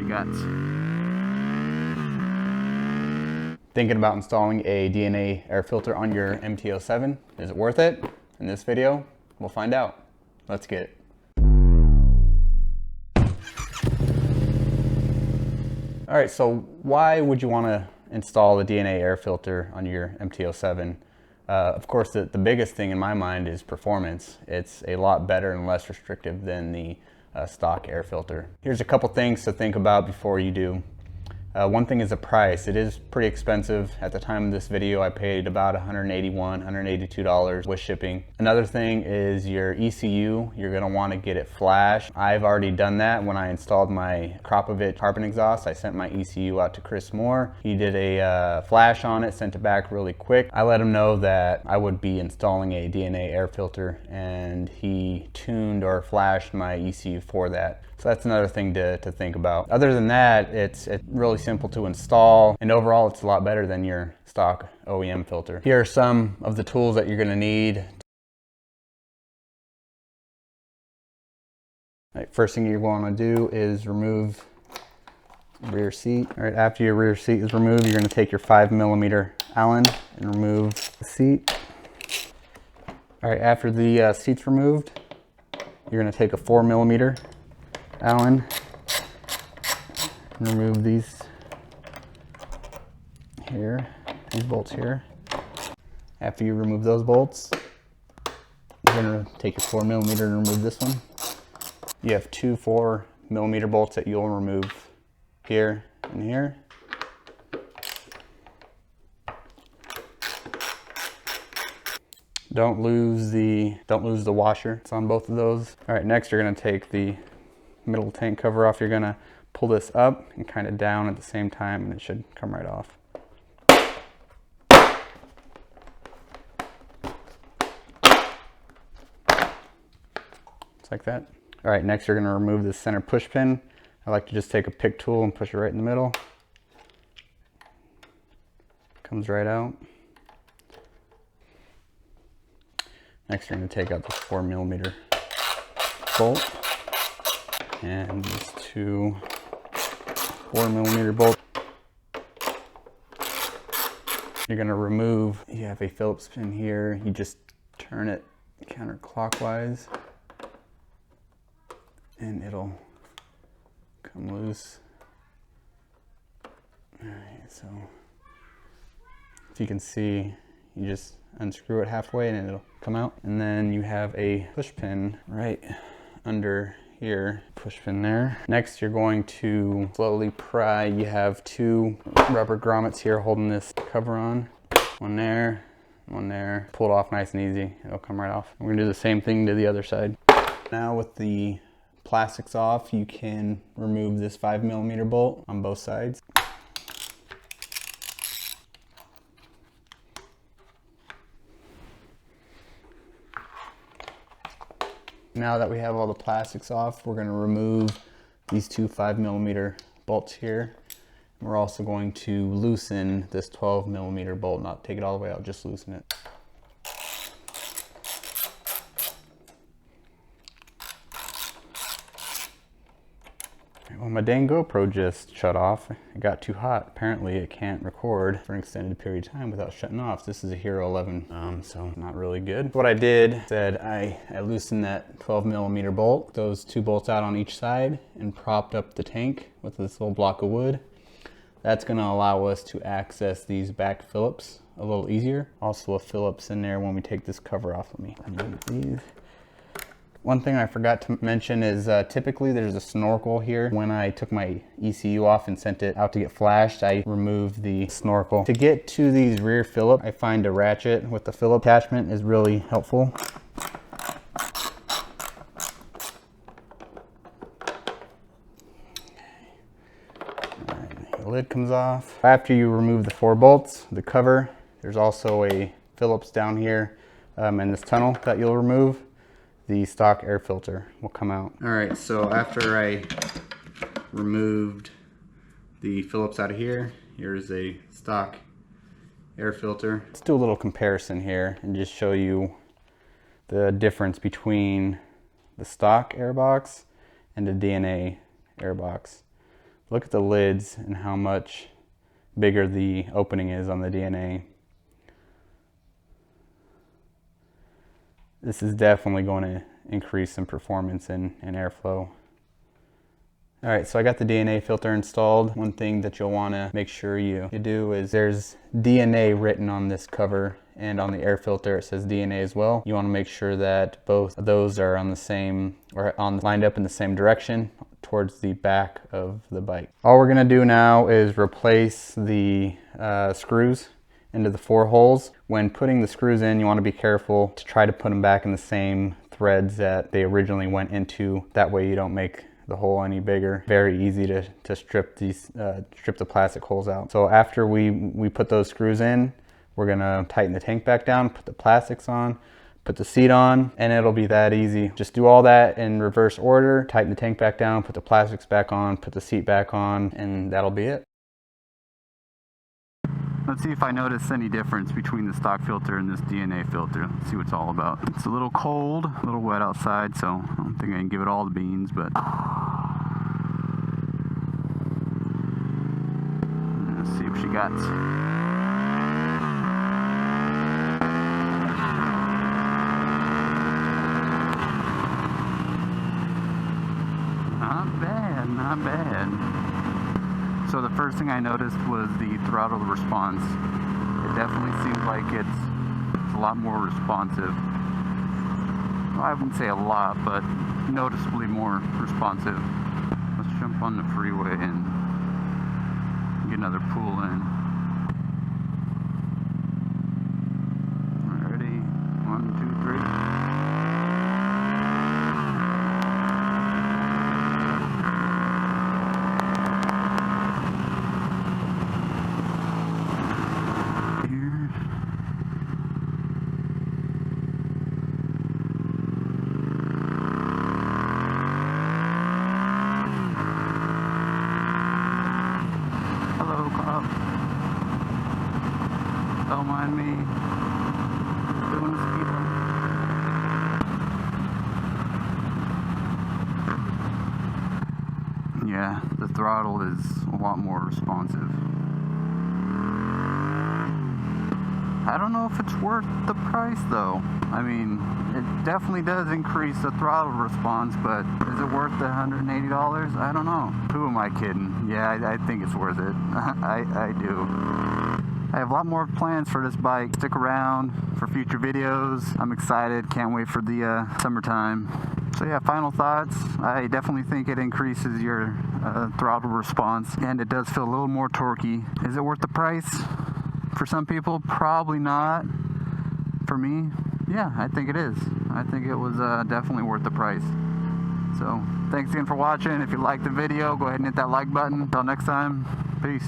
guts. Thinking about installing a DNA air filter on your MT-07? Is it worth it? In this video, we'll find out. Let's get it. All right, so why would you want to install a DNA air filter on your MT-07? Of course, the biggest thing in my mind is performance. It's a lot better and less restrictive than the stock air filter. Here's a couple things to think about before you do. One thing is the price. It is pretty expensive. At the time of this video, I paid about $181, $182 with shipping. Another thing is your ECU. You're going to want to get it flashed. I've already done that when I installed my Kropovich carbon exhaust. I sent my ECU out to Chris Moore. He did a flash on it, sent it back really quick. I let him know that I would be installing a DNA air filter, and he tuned or flashed my ECU for that. So that's another thing to think about. Other than that, it's really simple to install, and overall it's a lot better than your stock OEM filter. Here are some of the tools that you're gonna need. All right, first thing you wanna do is remove the rear seat. All right, after your rear seat is removed, you're gonna take your 5mm Allen and remove the seat. All right, after the seat's removed, you're gonna take a 4mm Allen and remove these bolts here. After you remove those bolts, you're gonna take your 4mm and remove this one. You have two 4mm bolts that you'll remove here and here. Don't lose the washer. It's on both of those. All right, next you're gonna take the middle tank cover off. You're gonna pull this up and kind of down at the same time, and it should come right off. Just like that. All right, next you're gonna remove this center push pin. I like to just take a pick tool and push it right in the middle. Comes right out. Next you're gonna take out this 4mm bolt and these two 4mm bolts. You're gonna remove, you have a Phillips pin here, you just turn it counterclockwise and it'll come loose. All right, so if you can see, you just unscrew it halfway and it'll come out. And then you have a push pin right under here, push pin there. Next, you're going to slowly pry. You have two rubber grommets here holding this cover on. One there, one there. Pull it off nice and easy. It'll come right off. We're gonna do the same thing to the other side. Now with the plastics off, you can remove this 5mm bolt on both sides. Now that we have all the plastics off, we're going to remove these two 5mm bolts here. And we're also going to loosen this 12mm bolt, not take it all the way out, just loosen it. Well, my dang GoPro just shut off. It got too hot. Apparently it can't record for an extended period of time without shutting off. This is a Hero 11, so not really good. What I did, I loosened that 12mm bolt, those two bolts out on each side, and propped up the tank with this little block of wood. That's gonna allow us to access these back Phillips a little easier. Also a Phillips in there when we take this cover off. Let me remove these. One thing I forgot to mention is typically there's a snorkel here. When I took my ECU off and sent it out to get flashed, I removed the snorkel. To get to these rear Phillips, I find a ratchet with the Phillips attachment is really helpful. Alright, the lid comes off. After you remove the 4 bolts, the cover, there's also a Phillips down here in this tunnel that you'll remove. The stock air filter will come out. All right, so after I removed the Phillips out of here, here's a stock air filter. Let's do a little comparison here and just show you the difference between the stock airbox and the DNA airbox. Look at the lids and how much bigger the opening is on the DNA. This is definitely going to increase some performance and airflow. All right, so I got the DNA filter installed. One thing that you'll want to make sure you do is there's DNA written on this cover, and on the air filter it says DNA as well. You want to make sure that both of those are on the same, or lined up in the same direction towards the back of the bike. All we're gonna do now is replace the screws into the 4 holes. When putting the screws in, you want to be careful to try to put them back in the same threads that they originally went into. That way you don't make the hole any bigger. Very easy to strip the plastic holes out. So after we put those screws in, we're gonna tighten the tank back down, put the plastics on, put the seat on, and it'll be that easy. Just do all that in reverse order, tighten the tank back down, put the plastics back on, put the seat back on, and that'll be it. Let's see if I notice any difference between the stock filter and this DNA filter. Let's see what it's all about. It's a little cold, a little wet outside, so I don't think I can give it all the beans, but let's see what she got. Not bad, not bad. So the first thing I noticed was the throttle response. It definitely seems like it's a lot more responsive. Well, I wouldn't say a lot, but noticeably more responsive. Let's jump on the freeway and get another pull in. Ready? 1, 2, 3. Don't mind me doing the speed limit. Yeah, the throttle is a lot more responsive. I don't know if it's worth the price though. I mean, it definitely does increase the throttle response, but is it worth the $180? I don't know. Who am I kidding? Yeah, I think it's worth it. I do. I have a lot more plans for this bike. Stick around for future videos. I'm excited. Can't wait for the summertime. So yeah, final thoughts. I definitely think it increases your throttle response, and it does feel a little more torquey. Is it worth the price? For some people, probably not. For me, yeah, I think it is. I think it was definitely worth the price. So thanks again for watching. If you liked the video, go ahead and hit that like button. Until next time, peace.